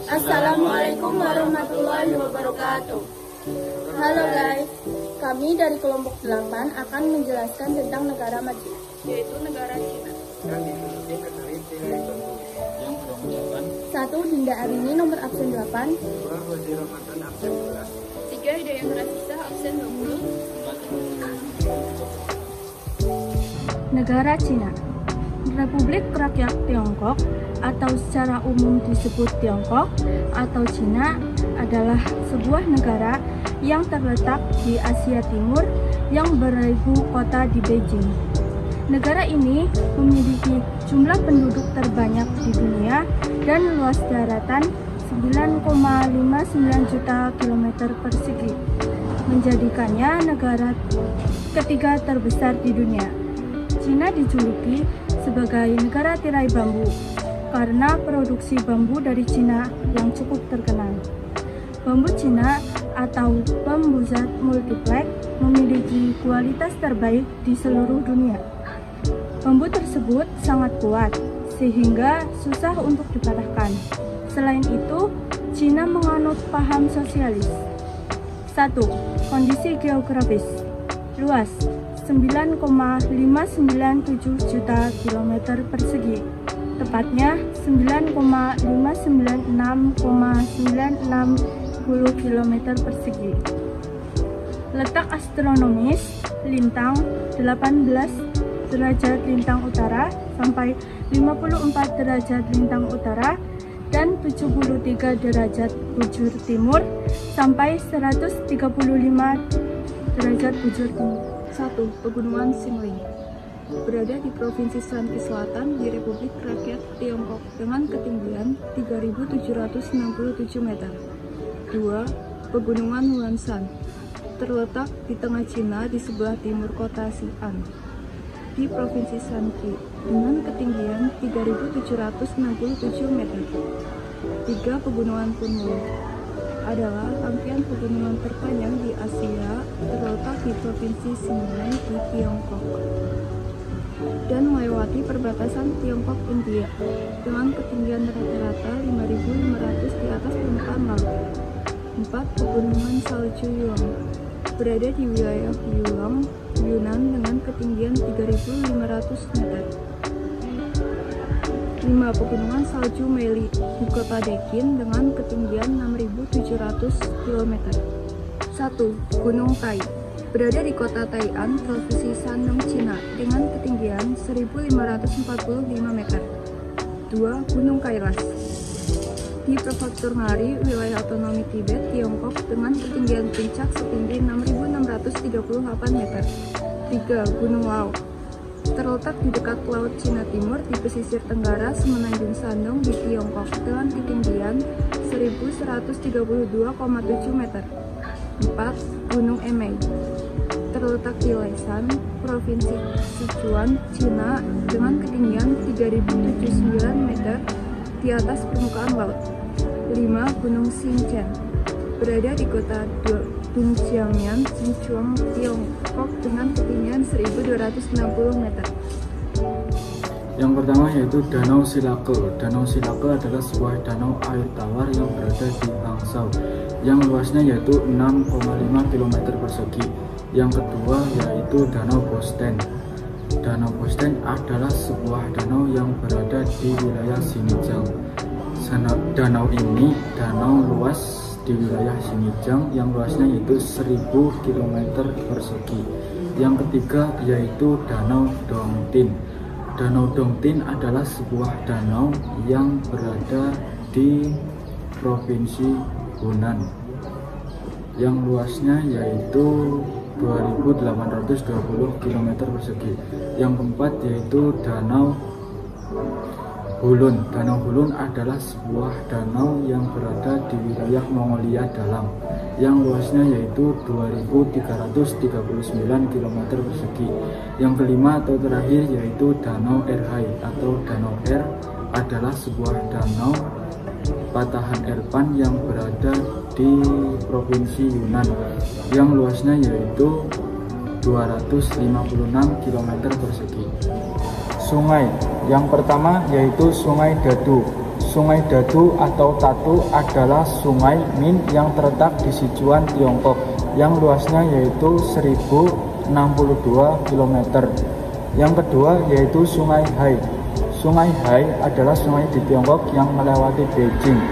Assalamualaikum warahmatullahi wabarakatuh. Halo guys, kami dari kelompok 8 akan menjelaskan tentang negara maju, yaitu negara Cina. Yang ke-8. 1. Dinda Arini nomor absen 8. 2. Wadi Ramadan absen 11. 3. Hidayah Rasisa absen 20. Negara Cina, Republik Rakyat Tiongkok atau secara umum disebut Tiongkok atau Cina adalah sebuah negara yang terletak di Asia Timur yang beribu kota di Beijing. Negara ini memiliki jumlah penduduk terbanyak di dunia dan luas daratan 9,59 juta kilometer persegi, menjadikannya negara ketiga terbesar di dunia. Cina dijuluki sebagai negara tirai bambu karena produksi bambu dari Cina yang cukup terkenal. Bambu Cina atau bambuzat multiplex memiliki kualitas terbaik di seluruh dunia. Bambu tersebut sangat kuat sehingga susah untuk dipatahkan. Selain itu, Cina menganut paham sosialis. 1. Kondisi geografis. Luas 9,597 juta kilometer persegi, tepatnya 9,596,960 kilometer persegi. Letak astronomis, lintang 18 derajat lintang utara sampai 54 derajat lintang utara dan 73 derajat bujur timur sampai 135 derajat bujur timur. 1. Pegunungan Xingling berada di Provinsi Shanxi Selatan di Republik Rakyat Tiongkok dengan ketinggian 3.767 meter. 2. Pegunungan Huanshan terletak di tengah Cina di sebelah timur kota Xi'an di Provinsi Shanxi dengan ketinggian 3.767 meter. 3. Pegunungan Kunlun adalah rangkaian pegunungan terpanjang di Asia, terletak di Provinsi Xinjiang di Tiongkok dan melewati perbatasan Tiongkok-India dengan ketinggian rata-rata 5.500 di atas permukaan laut. 4. Pegunungan Salju Yuan berada di wilayah Yulang, Yunnan dengan ketinggian 3.500 meter. 5. Pegunungan Salju Meli di kota Dekin dengan ketinggian 6.700 km. 1. Gunung Tai berada di kota Tai'an, Provinsi Shandong, Cina dengan ketinggian 1.545 meter. 2. Gunung Kailas di Prefektur Ngari, wilayah otonomi Tibet, Tiongkok dengan ketinggian puncak setinggi 6.638 meter. 3. Gunung Lao terletak di dekat Laut Cina Timur di pesisir tenggara Semenanjung Shandong di Tiongkok dengan ketinggian 1.132,7 meter. 4. Gunung Emei terletak di Leshan, Provinsi Sichuan, Cina dengan ketinggian 3.079 meter di atas permukaan laut. 5. Gunung Xinchen berada di kota Dongjiangyan, Sichuan, Tiongkok dengan ketinggian 1.260 meter. Yang pertama yaitu Danau Silake. Danau Silake adalah sebuah danau air tawar yang berada di Hangzhou, yang luasnya yaitu 6,5 km persegi. Yang kedua yaitu Danau Bosten. Danau Bosten adalah sebuah danau yang berada di wilayah Xinjiang. Danau ini luas di wilayah Xinjiang yang luasnya yaitu 1000 km persegi. Yang ketiga yaitu Danau Dongting. Danau Dongting adalah sebuah danau yang berada di Provinsi Hunan yang luasnya yaitu 2.820 km persegi. Yang keempat yaitu Danau Hulun. Danau Hulun adalah sebuah danau yang berada di wilayah Mongolia Dalam yang luasnya yaitu 2.339 km persegi. Yang kelima atau terakhir yaitu Danau Erhai atau Danau Er adalah sebuah danau patahan Erpan yang berada di Provinsi Yunnan yang luasnya yaitu 256 km persegi. Sungai yang pertama yaitu Sungai Dadu. Sungai Dadu atau Tatu adalah sungai Min yang terletak di Sichuan, Tiongkok, yang luasnya yaitu 1062 km. Yang kedua yaitu Sungai Hai. Sungai Hai adalah sungai di Tiongkok yang melewati Beijing,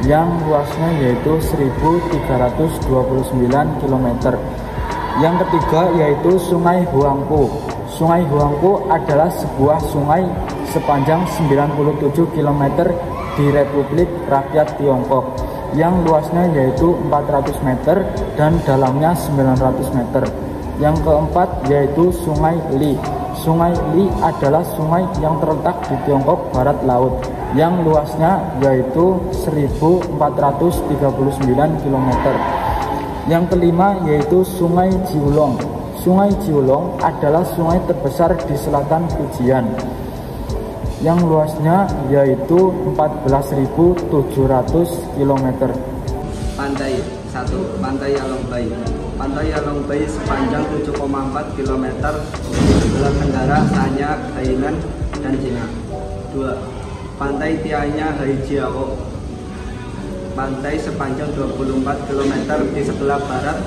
yang luasnya yaitu 1329 km. Yang ketiga yaitu Sungai Huangpu. Sungai Huangpu adalah sebuah sungai sepanjang 97 km di Republik Rakyat Tiongkok, yang luasnya yaitu 400 meter dan dalamnya 900 meter. Yang keempat yaitu Sungai Li. Sungai Li adalah sungai yang terletak di Tiongkok Barat Laut, yang luasnya yaitu 1439 km. Yang kelima yaitu Sungai Jiulong. Sungai Jiulong adalah sungai terbesar di selatan Fujian, yang luasnya yaitu 14.700 km. Pantai 1. Pantai Yalongbai. Pantai Yalongbai sepanjang 7,4 km di sebelah tenggara Sanya, Hainan, dan Cina. 2. Pantai Tianya Haijiao. Pantai sepanjang 24 km di sebelah barat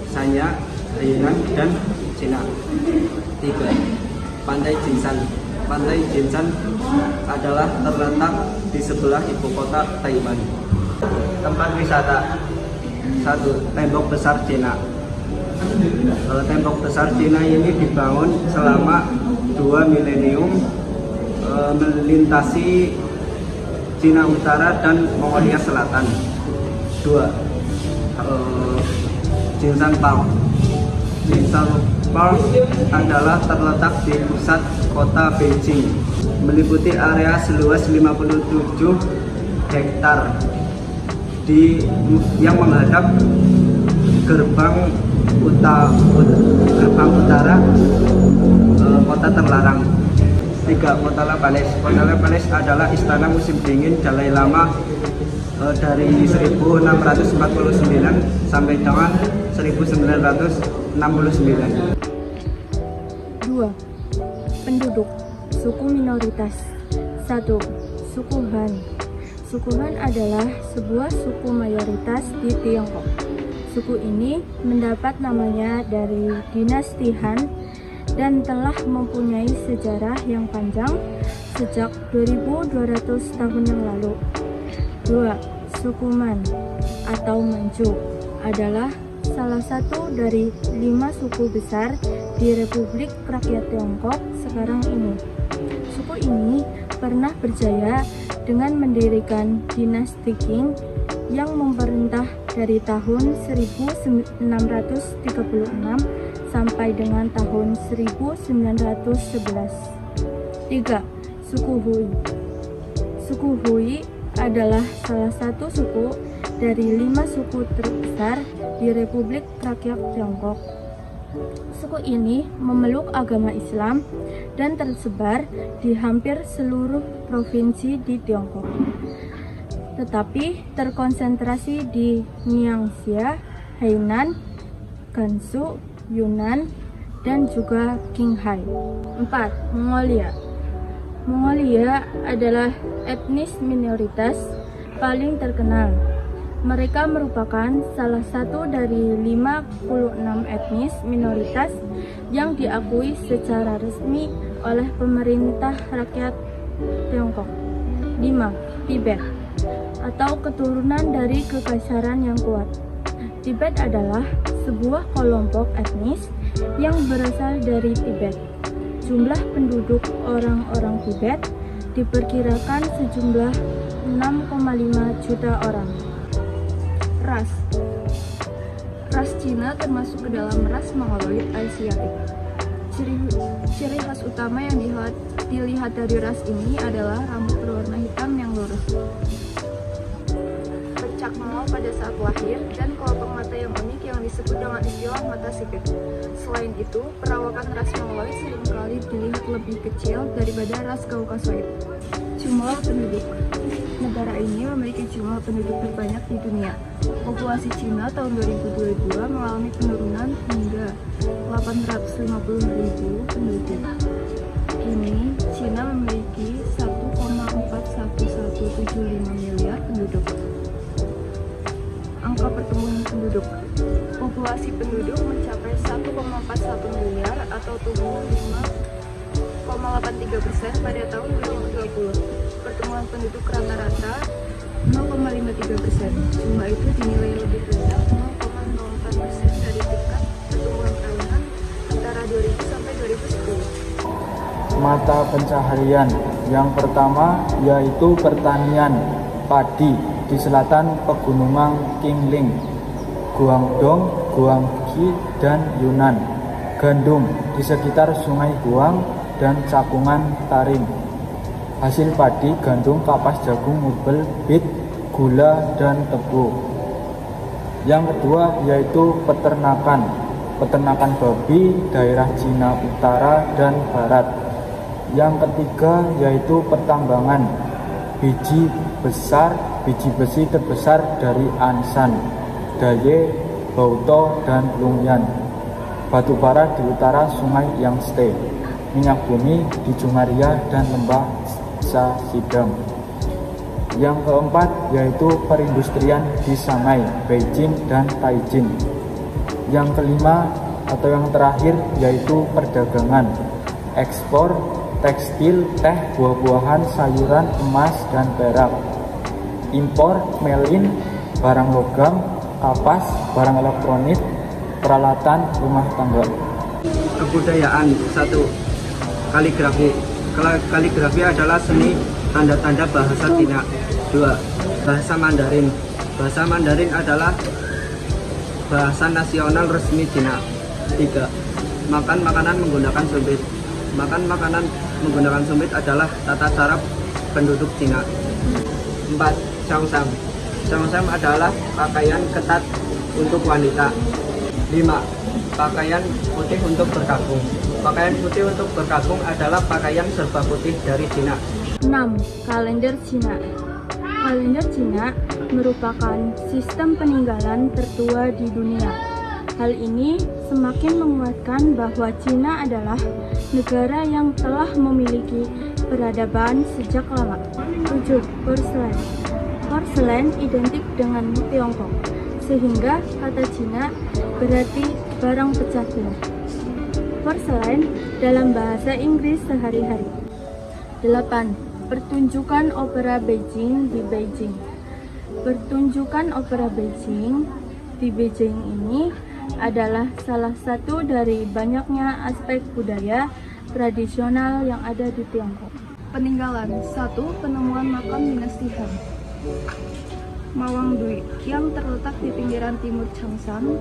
Sanya, Hainan, dan Cina. 3. Pantai Jinsan. Pantai Jinsan adalah terletak di sebelah ibu kota Taiwan. Tempat wisata 1. Tembok Besar Cina. Tembok Besar Cina ini dibangun selama 2 milenium melintasi Cina Utara dan Mongolia Selatan. 2. Jinshan Park. Jinshan Park adalah terletak di pusat kota Beijing, meliputi area seluas 57 hektar yang menghadap gerbang utara kota terlarang. 3. Kota La Palace. Kota La Palace adalah istana musim dingin Dalai Lama dari 1649 sampai dengan 1969. 2. Penduduk suku minoritas. 1. Suku Han. Suku Han adalah sebuah suku mayoritas di Tiongkok. Suku ini mendapat namanya dari dinasti Han dan telah mempunyai sejarah yang panjang sejak 2200 tahun yang lalu. 2. Suku Man atau Manchu adalah salah satu dari 5 suku besar di Republik Rakyat Tiongkok sekarang ini. Suku ini pernah berjaya dengan mendirikan dinasti Qing yang memerintah dari tahun 1636 sampai dengan tahun 1911. 3. Suku Hui. Suku Hui adalah salah satu suku dari 5 suku terbesar di Republik Rakyat Tiongkok. Suku ini memeluk agama Islam dan tersebar di hampir seluruh provinsi di Tiongkok, tetapi terkonsentrasi di Ningxia, Hainan, Gansu, Yunnan, dan juga Qinghai. 4. Mongolia. Mongolia adalah etnis minoritas paling terkenal. Mereka merupakan salah satu dari 56 etnis minoritas yang diakui secara resmi oleh pemerintah rakyat Tiongkok. 5. Tibet atau keturunan dari kekaisaran yang kuat. Tibet adalah sebuah kelompok etnis yang berasal dari Tibet. Jumlah penduduk orang-orang Tibet diperkirakan sejumlah 6,5 juta orang. Ras. Ras Cina termasuk ke dalam ras Mongoloid Asiatik. Ciri khas utama yang dilihat dari ras ini adalah rambut berwarna hitam yang lurus, bercak mengau pada saat lahir, dan kelopak mata yang unik yang disebut dengan istilah mata sipit. Selain itu, perawakan ras Mongoloid seringkali dilihat lebih kecil daripada ras Kaukasoid. Jumlah penduduk. Negara ini memiliki jumlah penduduk terbanyak di dunia. Populasi Cina tahun 2022 mengalami penurunan hingga 850.000 penduduk. Kini, Cina memiliki 1,5 1,1175 miliar penduduk. Angka pertumbuhan penduduk. Populasi penduduk mencapai 1,41 miliar atau tumbuh 5,83% pada tahun 2020. Pertumbuhan penduduk rata-rata 0,53%. Jumlah itu dinilai lebih rendah 0,04% dari tingkat pertumbuhan tahunan antara 2000 sampai 2010. Mata pencaharian yang pertama yaitu pertanian padi di selatan pegunungan Qingling, Guangdong, Guangxi, dan Yunnan. Gandum di sekitar Sungai Huang dan Cakungan Tarim. Hasil padi gandum, kapas, jagung, mubel, bit, gula, dan tebu. Yang kedua yaitu peternakan babi daerah Cina Utara dan Barat. Yang ketiga yaitu pertambangan biji besi terbesar dari Ansan, Daye, Bauto, dan Lungyan. Batu bara di utara Sungai Yangtze. Minyak bumi di Jungaria dan Lembah Sasidam. Yang keempat yaitu perindustrian di Shanghai, Beijing, dan Taijin. Yang kelima atau yang terakhir yaitu perdagangan, ekspor tekstil, teh, buah-buahan, sayuran, emas, dan perak. Impor melin, barang logam, kapas, barang elektronik, peralatan rumah tangga. Kebudayaan. 1. Kaligrafi. Kaligrafi adalah seni tanda-tanda bahasa Cina. 2. Bahasa Mandarin. Bahasa Mandarin adalah bahasa nasional resmi Cina. 3. Makan makanan menggunakan sumpit. Makan makanan menggunakan sumpit adalah tata cara penduduk Cina. 4. Xiaoshang. Xiaoshang adalah pakaian ketat untuk wanita. 5. Pakaian putih untuk berkabung. Pakaian putih untuk berkabung adalah pakaian serba putih dari Cina. 6. Kalender Cina. Kalender Cina merupakan sistem peninggalan tertua di dunia. Hal ini semakin menguatkan bahwa Cina adalah negara yang telah memiliki peradaban sejak lama. 7. Porselen. Porselen identik dengan Tiongkok, sehingga kata Cina berarti barang pecah belah. Porselen dalam bahasa Inggris sehari-hari. 8. Pertunjukan opera Beijing di Beijing. Pertunjukan opera Beijing di Beijing ini adalah salah satu dari banyaknya aspek budaya tradisional yang ada di Tiongkok. Peninggalan. 1. Penemuan makam dinasti Han, Mawangdui, yang terletak di pinggiran timur Changshan,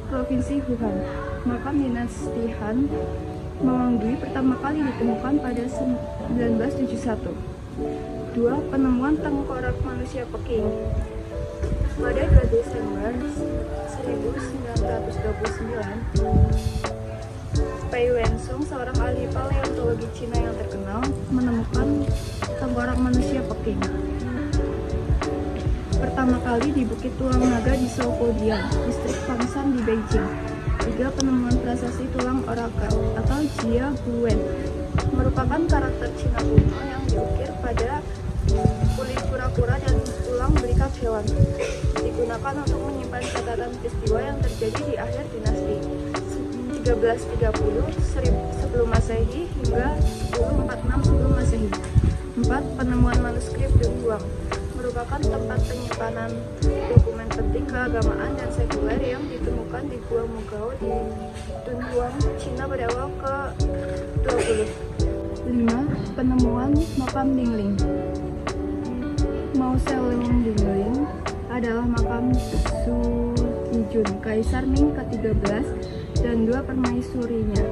Provinsi Hunan. Makam dinasti Han Mawangdui pertama kali ditemukan pada 1971. 2. Penemuan tengkorak manusia Peking. Pada 2 Desember 1929, Pei Wensong, seorang ahli paleontologi Cina yang terkenal, menemukan tengkorak manusia Peking pertama kali di Bukit Tulang Naga di Shaokodian, distrik Fangshan di Beijing. 3. Penemuan prasasti tulang orakel atau Jia Guwen, merupakan karakter Cina kuno yang diukir pada kulit kura-kura dan tulang belikat hewan. Digunakan untuk menyimpan catatan peristiwa yang terjadi di akhir dinasti 1330 sebelum Masehi hingga 1046 sebelum Masehi. 4. Penemuan manuskrip Dunhuang, merupakan tempat penyimpanan dokumen penting keagamaan dan sekuler yang ditemukan di Gua Mugao di Dunhuang, Cina pada awal ke-20. 5. Penemuan makam Dingling. Mausoleum Dingling adalah makam Zhu Yijun, Kaisar Ming ke-13 dan 2 permaisurinya.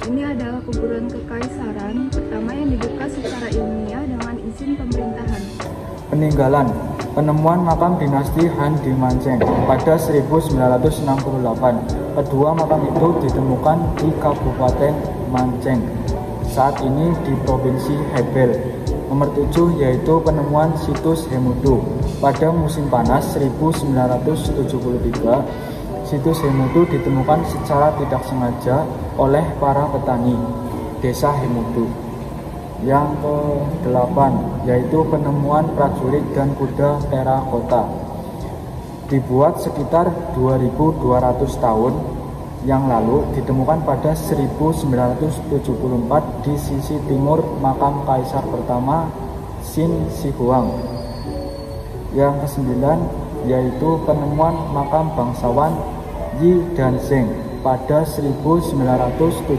Ini adalah kuburan kekaisaran pertama yang dibuka secara ilmiah dengan izin pemerintahan. Peninggalan. Penemuan makam dinasti Han di Manceng pada 1968. Kedua makam itu ditemukan di Kabupaten Manceng, saat ini di Provinsi Hebei. Nomor 7 yaitu penemuan situs Hemudu. Pada musim panas 1973, situs Hemudu ditemukan secara tidak sengaja oleh para petani desa Hemudu. Yang ke-8 yaitu penemuan prajurit dan kuda terakota. Dibuat sekitar 2200 tahun yang lalu, ditemukan pada 1974 di sisi timur makam Kaisar pertama Qin Shi Huang. Yang ke-9 yaitu penemuan makam bangsawan Yi Danzeng pada 1977.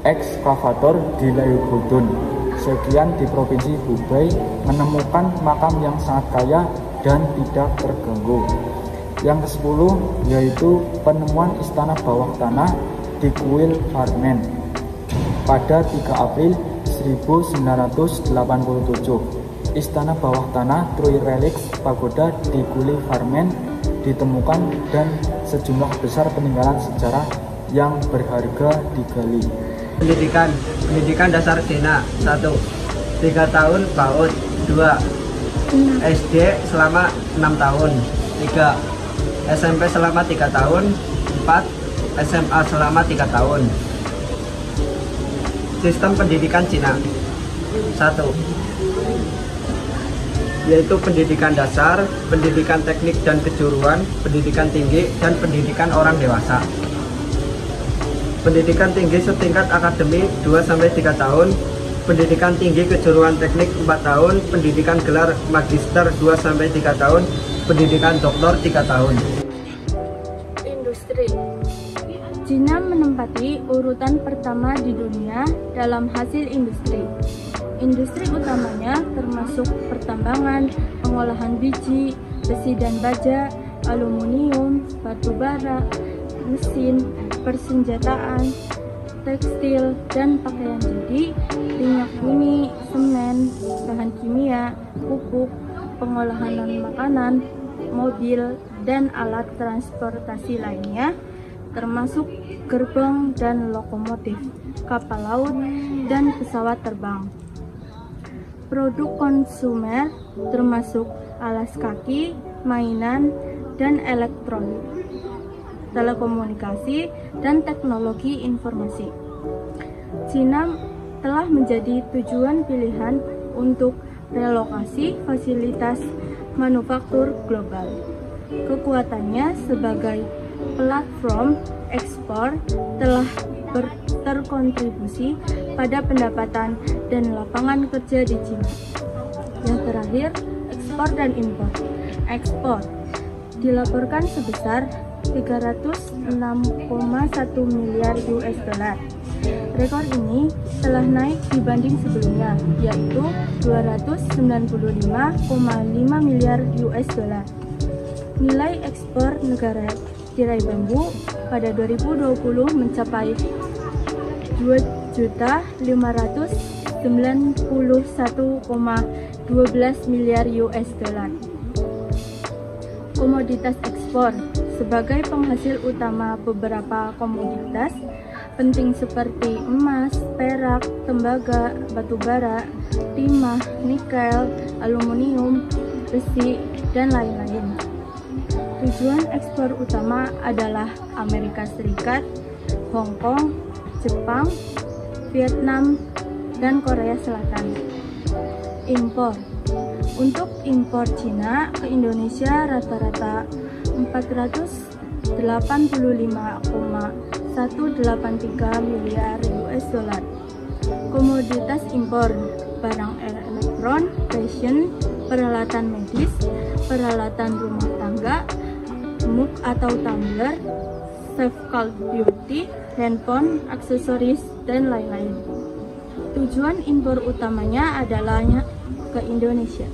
Ekskavator di Leubudun, sekian di Provinsi Hubei, menemukan makam yang sangat kaya dan tidak terganggu. Yang ke-10 yaitu penemuan istana bawah tanah di Kuil Farmen pada 3 April 1987. Istana bawah tanah True Relics Pagoda di Kuil Farmen ditemukan dan sejumlah besar peninggalan sejarah yang berharga digali. Pendidikan dasar Cina 1. 3 tahun PAUD. 2. SD selama 6 tahun. 3. SMP selama 3 tahun. 4. SMA selama 3 tahun. Sistem pendidikan Cina 1. Yaitu pendidikan dasar, pendidikan teknik dan kejuruan, pendidikan tinggi, dan pendidikan orang dewasa. Pendidikan tinggi setingkat akademi 2-3 tahun, pendidikan tinggi kejuruan teknik 4 tahun, pendidikan gelar magister 2-3 tahun, pendidikan doktor 3 tahun. Industri. Cina menempati urutan pertama di dunia dalam hasil industri. Industri utamanya termasuk pertambangan, pengolahan biji, besi dan baja, aluminium, batu bara, mesin, persenjataan, tekstil, dan pakaian jadi, minyak bumi, semen, bahan kimia, pupuk, pengolahan makanan, mobil, dan alat transportasi lainnya, termasuk gerbong dan lokomotif, kapal laut, dan pesawat terbang. Produk konsumer termasuk alas kaki, mainan, dan elektronik, telekomunikasi, dan teknologi informasi. Cina telah menjadi tujuan pilihan untuk relokasi fasilitas manufaktur global. Kekuatannya sebagai platform ekspor telah terkontribusi pada pendapatan dan lapangan kerja di Cina. Yang terakhir, ekspor dan impor. Ekspor dilaporkan sebesar 306,1 miliar US dollar. Rekor ini telah naik dibanding sebelumnya, yaitu 295,5 miliar US dollar. Nilai ekspor negara tirai bambu pada 2020 mencapai 2.591,12 miliar US dollar. Komoditas ekspor sebagai penghasil utama beberapa komoditas penting seperti emas, perak, tembaga, batu bara, timah, nikel, aluminium, besi, dan lain-lain. Tujuan ekspor utama adalah Amerika Serikat, Hong Kong, Jepang, Vietnam, dan Korea Selatan. Impor. Untuk impor Cina ke Indonesia rata-rata 485,183 miliar US dollar. Komoditas impor: barang elektron, fashion, peralatan medis, peralatan rumah tangga, mug atau tumbler, self-called beauty, handphone, aksesoris, dan lain-lain. Tujuan impor utamanya adalah ke Indonesia.